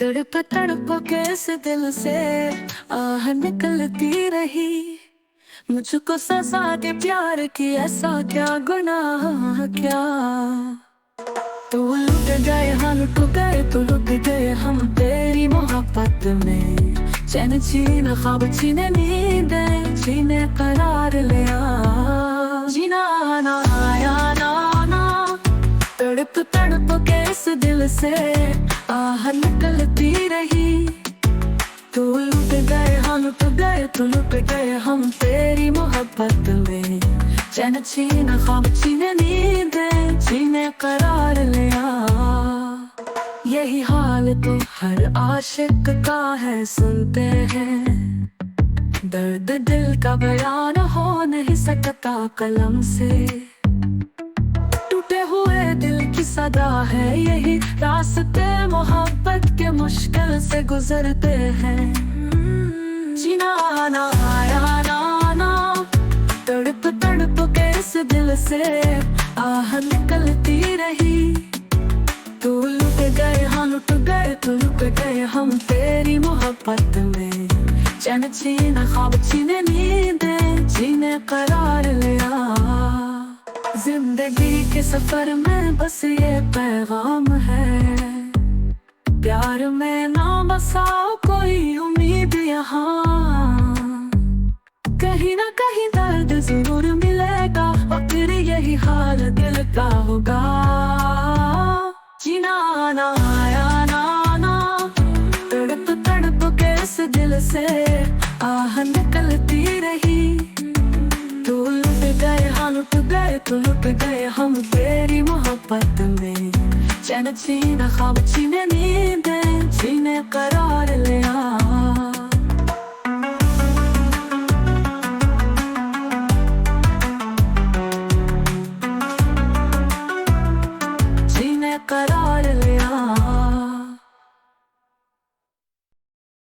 तड़प तड़प कैसे दिल से आह निकलती रही। मुझको सजा दे प्यार की, ऐसा क्या गुनाह किया। तू लुट गए हाँ लुट गए, तू लुट गए हम तेरी मोहब्बत में। चैन छीन ख्वाब छीने नींद छीने करार लिया। जीना ना आया ना ना, तड़प तड़प कैसे दिल से आह निकलती रही। तू लुट गए हाँ लुट गए, तू लुट गए हम तेरी मोहब्बत में। चैन छीन ख्वाब छीने नींद छीने करार लिया। यही हाल तो हर आशिक का है, सुनते हैं दर्द दिल का बयान हो नहीं सकता कलम से। टूटे हुए दिल की सदा है यही, रास्ते मोहब्बत के मुश्किल से गुजरते हैं। जीना ना आया ना ना, तड़प तड़प कैसे दिल से आह निकलती रही। तू लुट गए हाँ लुट गए, तू लुट गए हम तेरी मोहब्बत में। चैन छीना ख्वाब छीने नींद छीने करार लिया। जिंदगी के सफर में बस ये पैगाम है, प्यार में ना बसाओ कोई उम्मीद यहाँ। कहीं ना कहीं दर्द जरूर मिलेगा, और फिर यही हाल दिल का होगा। जीना ना आया ना ना, तड़प तड़प कैसे दिल से आह निकलती रही। तू लुट गए हाँ लुट गए, तू लुट गए हम तेरी मोहब्बत में। चैन छीना ख्वाब छीने नींद छीने करार लिया। छीने करार लिया।